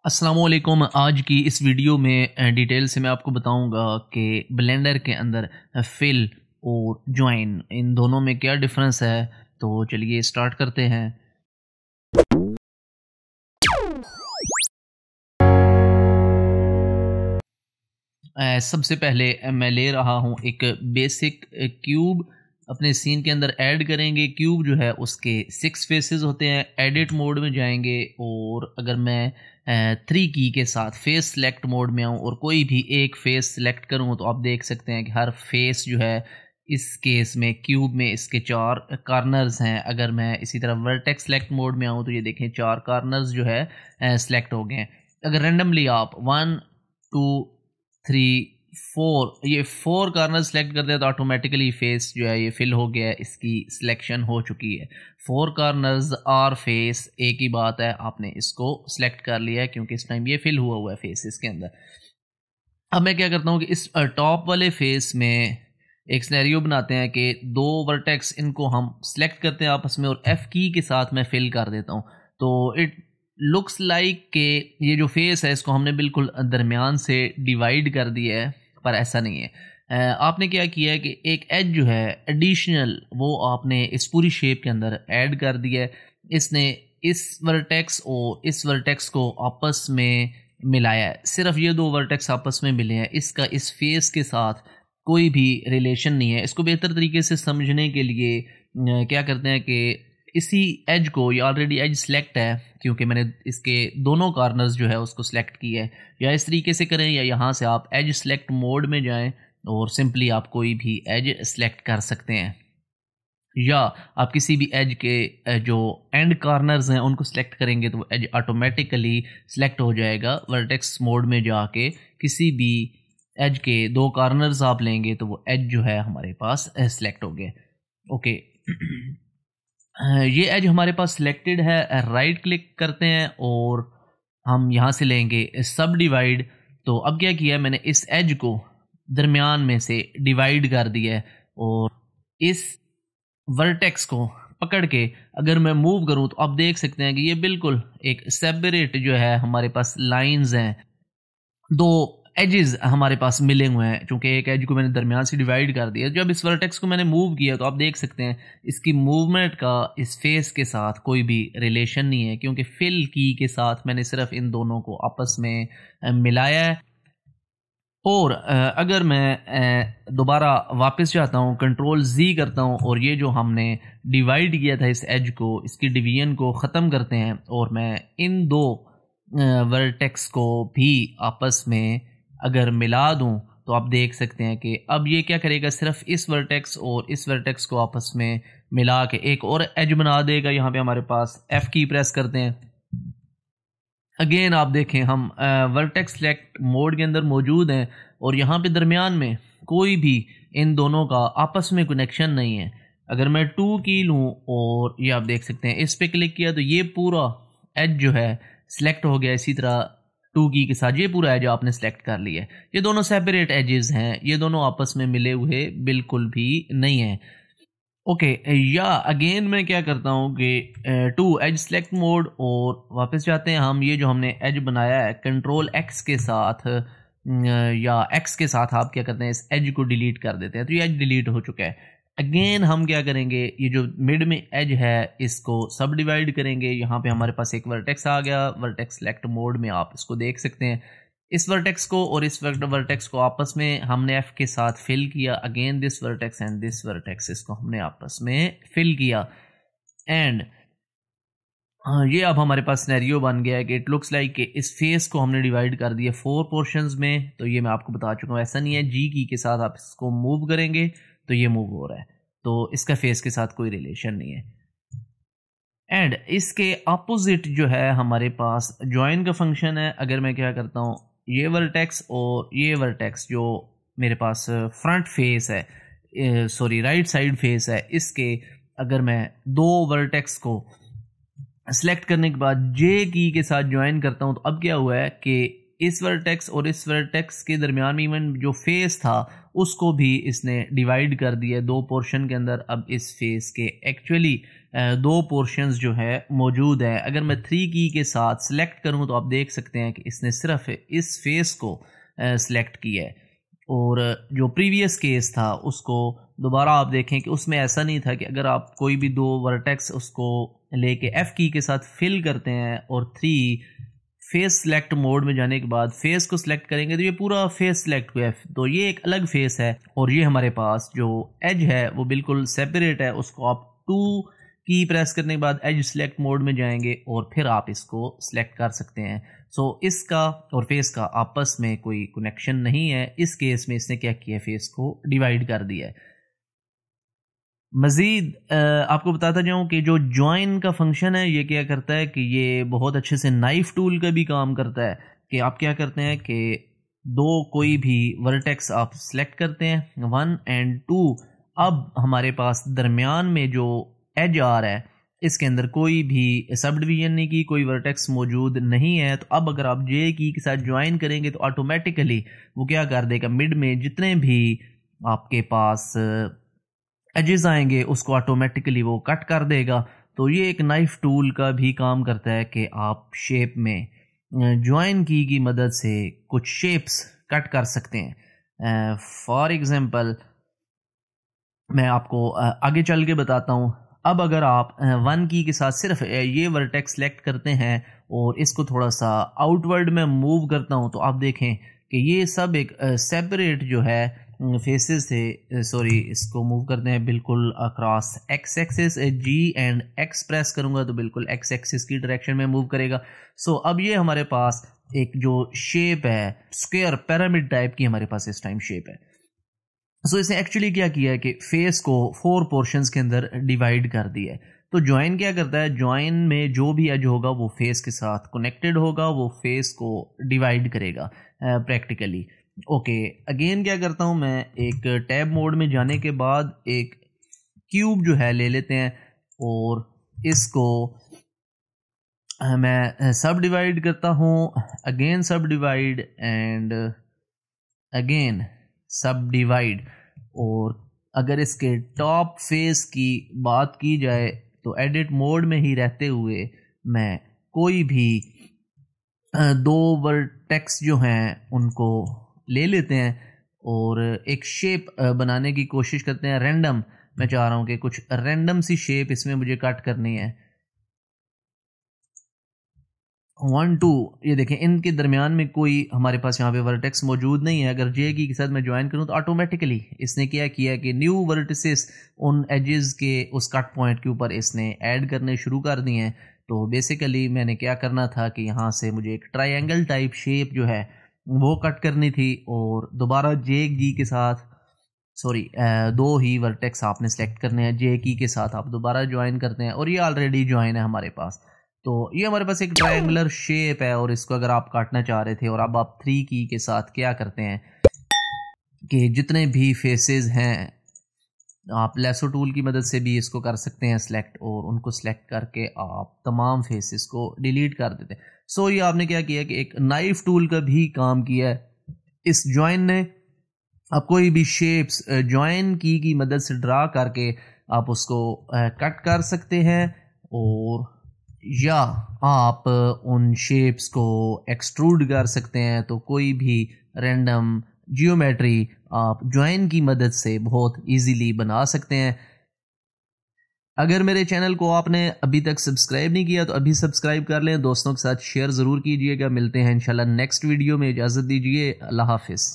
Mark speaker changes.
Speaker 1: अस्सलाम वालेकुम। आज की इस वीडियो में डिटेल से मैं आपको बताऊंगा कि ब्लेंडर के अंदर फिल और जॉइन इन दोनों में क्या डिफरेंस है। तो चलिए स्टार्ट करते हैं। सबसे पहले मैं ले रहा हूँ एक बेसिक क्यूब। अपने सीन के अंदर ऐड करेंगे। क्यूब जो है उसके 6 फेसेस होते हैं। एडिट मोड में जाएंगे और अगर मैं 3 की के साथ फेस सेलेक्ट मोड में आऊँ और कोई भी एक फेस सेलेक्ट करूँ तो आप देख सकते हैं कि हर फेस जो है इस केस में क्यूब में इसके 4 कार्नर्स हैं। अगर मैं इसी तरह वर्टेक्स सेलेक्ट मोड में आऊँ तो ये देखें 4 कार्नर्स जो है सेलेक्ट हो गए हैं। अगर रेंडमली आप 1 2 3 4 ये 4 कार्नर सेलेक्ट कर दिया तो ऑटोमेटिकली फेस जो है ये फिल हो गया है। इसकी सिलेक्शन हो चुकी है। 4 कार्नर्स आर फेस, एक ही बात है, आपने इसको सिलेक्ट कर लिया है क्योंकि इस टाइम ये फिल हुआ हुआ है फेस इसके अंदर। अब मैं क्या करता हूँ कि इस टॉप वाले फेस में एक सिनेरियो बनाते हैं कि 2 वर्टेक्स इनको हम सिलेक्ट करते हैं आपस में और एफ की के साथ मैं फिल कर देता हूँ। तो इट लुक्स लाइक के ये जो फेस है इसको हमने बिल्कुल दरमियान से डिवाइड कर दिया है, पर ऐसा नहीं है। आपने क्या किया है कि एक एज जो है एडिशनल वो आपने इस पूरी शेप के अंदर ऐड कर दिया है। इसने इस वर्टेक्स और इस वर्टेक्स को आपस में मिलाया है। सिर्फ ये 2 वर्टेक्स आपस में मिले हैं। इसका इस फेस के साथ कोई भी रिलेशन नहीं है। इसको बेहतर तरीके से समझने के लिए क्या करते हैं कि इसी एज को, ये ऑलरेडी एज सेलेक्ट है क्योंकि मैंने इसके दोनों कॉर्नर्स जो है उसको सिलेक्ट किया है, या इस तरीके से करें या यहाँ से आप एज सेलेक्ट मोड में जाएं और सिंपली आप कोई भी एज सेलेक्ट कर सकते हैं, या आप किसी भी एज के जो एंड कॉर्नर्स हैं उनको सिलेक्ट करेंगे तो वो एज ऑटोमेटिकली सिलेक्ट हो जाएगा। वर्टेक्स मोड में जाके किसी भी एज के 2 कॉर्नर्स आप लेंगे तो वो एज जो है हमारे पास सिलेक्ट हो गए। ओके ये एज हमारे पास सिलेक्टेड है। राइट क्लिक करते हैं और हम यहाँ से लेंगे सब डिवाइड। तो अब क्या किया है मैंने, इस एज को दरमियान में से डिवाइड कर दिया है और इस वर्टेक्स को पकड़ के अगर मैं मूव करूं तो आप देख सकते हैं कि ये बिल्कुल एक सेपरेट जो है हमारे पास लाइंस हैं। 2 एजेस हमारे पास मिले हुए हैं क्योंकि एक एज को मैंने दरमियान से डिवाइड कर दिया। जब इस वर्टेक्स को मैंने मूव किया तो आप देख सकते हैं इसकी मूवमेंट का इस फेस के साथ कोई भी रिलेशन नहीं है क्योंकि फिल की के साथ मैंने सिर्फ इन दोनों को आपस में मिलाया है। और अगर मैं दोबारा वापस जाता हूँ, कंट्रोल Z करता हूँ और ये जो हमने डिवाइड किया था इस एज को, इसकी डिवीजन को ख़त्म करते हैं और मैं इन 2 वर्टेक्स को भी आपस में अगर मिला दूँ तो आप देख सकते हैं कि अब ये क्या करेगा, सिर्फ इस वर्टेक्स और इस वर्टेक्स को आपस में मिला के एक और एज बना देगा। यहाँ पे हमारे पास F की प्रेस करते हैं। अगेन आप देखें हम वर्टेक्स सेलेक्ट मोड के अंदर मौजूद हैं और यहाँ पे दरमियान में कोई भी इन दोनों का आपस में कनेक्शन नहीं है। अगर मैं 2 की लूँ और ये आप देख सकते हैं इस पे क्लिक किया तो ये पूरा एज जो है सिलेक्ट हो गया। इसी तरह 2 की के साथ ये पूरा एज आपने सेलेक्ट कर लिया है। ये दोनों सेपरेट एजेस हैं, ये दोनों आपस में मिले हुए बिल्कुल भी नहीं हैं। ओके या अगेन मैं क्या करता हूँ कि 2 एज सेलेक्ट मोड और वापस जाते हैं हम। ये जो हमने एज बनाया है कंट्रोल X के साथ या X के साथ आप क्या करते हैं, इस एज को डिलीट कर देते हैं। तो ये एज डिलीट हो चुका है। अगेन हम क्या करेंगे, ये जो मिड में एज है इसको सब डिवाइड करेंगे। यहाँ पे हमारे पास एक वर्टेक्स आ गया। वर्टेक्स सेलेक्ट मोड में आप इसको देख सकते हैं। इस वर्टेक्स को और इस वर्टेक्स को आपस में हमने F के साथ फिल किया। Again this vertex and this vertex, इसको हमने आपस में फिल किया एंड ये अब हमारे पास सिनेरियो बन गया है कि इट लुक्स लाइक कि इस फेस को हमने डिवाइड कर दिया 4 पोर्शंस में। तो ये मैं आपको बता चुका हूँ, ऐसा नहीं है G की के साथ आप इसको मूव करेंगे तो ये मूव हो रहा है, तो इसका फेस के साथ कोई रिलेशन नहीं है। एंड इसके अपोजिट जो है हमारे पास ज्वाइन का फंक्शन है। अगर मैं क्या करता हूँ, ये वर्टेक्स और ये वर्टेक्स जो मेरे पास फ्रंट फेस है, सॉरी राइट साइड फेस है, इसके अगर मैं 2 वर्टेक्स को सिलेक्ट करने के बाद J की के साथ ज्वाइन करता हूँ तो अब क्या हुआ है कि इस वर्टेक्स और इस वर्टेक्स के दरमियान में इवन जो फेस था उसको भी इसने डिवाइड कर दिया दो पोर्शन के अंदर। अब इस फेस के एक्चुअली दो पोर्शंस जो है मौजूद है। अगर मैं 3 की के साथ सिलेक्ट करूं तो आप देख सकते हैं कि इसने सिर्फ इस फेस को सिलेक्ट किया है, और जो प्रीवियस केस था उसको दोबारा आप देखें कि उसमें ऐसा नहीं था कि अगर आप कोई भी दो वर्टेक्स उसको लेके F की के साथ फिल करते हैं और 3 फेस सिलेक्ट मोड में जाने के बाद फेस को सिलेक्ट करेंगे तो ये पूरा फेस सिलेक्ट हुआ है, तो ये एक अलग फेस है। और ये हमारे पास जो एज है वो बिल्कुल सेपरेट है। उसको आप 2 की प्रेस करने के बाद एज सिलेक्ट मोड में जाएंगे और फिर आप इसको सिलेक्ट कर सकते हैं। सो इसका और फेस का आपस में कोई कनेक्शन नहीं है। इस केस में इसने क्या किया, फेस को डिवाइड कर दिया है। मज़ीद आपको बताता जाऊं कि जो ज्वाइन का फंक्शन है ये क्या करता है कि ये बहुत अच्छे से नाइफ टूल का भी काम करता है। कि आप क्या करते हैं कि दो कोई भी वर्टेक्स आप सिलेक्ट करते हैं 1 और 2। अब हमारे पास दरमियान में जो एज आ रहा है इसके अंदर कोई भी सब डिवीजन नहीं की, कोई वर्टेक्स मौजूद नहीं है। तो अब अगर आप जे की के साथ ज्वाइन करेंगे तो ऑटोमेटिकली वो क्या कर देगा, मिड में जितने भी आपके पास एजेस आएंगे उसको ऑटोमेटिकली वो कट कर देगा। तो ये एक नाइफ टूल का भी काम करता है कि आप शेप में ज्वाइन की मदद से कुछ शेप्स कट कर सकते हैं। फॉर एग्जांपल मैं आपको आगे चल के बताता हूँ। अब अगर आप 1 की के साथ सिर्फ ये वर्टेक्स सेलेक्ट करते हैं और इसको थोड़ा सा आउटवर्ड में मूव करता हूँ तो आप देखें कि ये सब एक सेपरेट जो है फेसेस से, सॉरी इसको मूव करते हैं बिल्कुल across x axis. G and X press करूंगा तो बिल्कुल X एक्सिस की डायरेक्शन में मूव करेगा। सो अब ये हमारे पास एक जो शेप है स्क्वायर पिरामिड टाइप की हमारे पास इस टाइम शेप है। सो इसने एक्चुअली क्या किया है कि फेस को 4 पोर्शंस के अंदर डिवाइड कर दिया है। तो ज्वाइन क्या करता है, ज्वाइन में जो भी एज होगा वो फेस के साथ कनेक्टेड होगा, वो फेस को डिवाइड करेगा प्रैक्टिकली। ओके, अगेन क्या करता हूं मैं, एक टैब मोड में जाने के बाद एक क्यूब जो है ले लेते हैं और इसको मैं सब डिवाइड करता हूं, अगेन सब डिवाइड एंड अगेन सब डिवाइड। और अगर इसके टॉप फेस की बात की जाए तो एडिट मोड में ही रहते हुए मैं कोई भी दो वर्टेक्स जो हैं उनको ले लेते हैं और एक शेप बनाने की कोशिश करते हैं। रैंडम मैं चाह रहा हूं कि कुछ रैंडम सी शेप इसमें मुझे कट करनी है। 1 2 ये देखें, इनके दरमियान में कोई हमारे पास यहाँ पे वर्टेक्स मौजूद नहीं है। अगर जे की के साथ मैं ज्वाइन करूँ तो ऑटोमेटिकली इसने क्या किया कि न्यू वर्टिसेस उन एजेस के उस कट पॉइंट के ऊपर इसने ऐड करने शुरू कर दिए हैं। तो बेसिकली मैंने क्या करना था कि यहाँ से मुझे एक ट्रायंगल टाइप शेप जो है वो कट करनी थी और दोबारा जे की के साथ, सॉरी दो ही वर्टेक्स आपने सेलेक्ट करने हैं, जे की के साथ आप दोबारा ज्वाइन करते हैं और ये ऑलरेडी ज्वाइन है हमारे पास। तो ये हमारे पास एक ट्रायंगुलर शेप है और इसको अगर आप काटना चाह रहे थे और अब आप 3 की के साथ क्या करते हैं कि जितने भी फेसेस हैं आप लेसो टूल की मदद से भी इसको कर सकते हैं सिलेक्ट, और उनको सिलेक्ट करके आप तमाम फेसेस को डिलीट कर देते हैं। सो ये आपने क्या किया कि एक नाइफ टूल का भी काम किया है इस ज्वाइन ने। आप कोई भी शेप्स ज्वाइन की मदद से ड्रा करके आप उसको कट कर सकते हैं और या आप उन शेप्स को एक्सट्रूड कर सकते हैं। तो कोई भी रैंडम जियोमेट्री आप ज्वाइन की मदद से बहुत इजीली बना सकते हैं। अगर मेरे चैनल को आपने अभी तक सब्सक्राइब नहीं किया तो अभी सब्सक्राइब कर लें, दोस्तों के साथ शेयर ज़रूर कीजिएगा। मिलते हैं इंशाल्लाह नेक्स्ट वीडियो में, इजाज़त दीजिए, अल्लाह हाफिज़।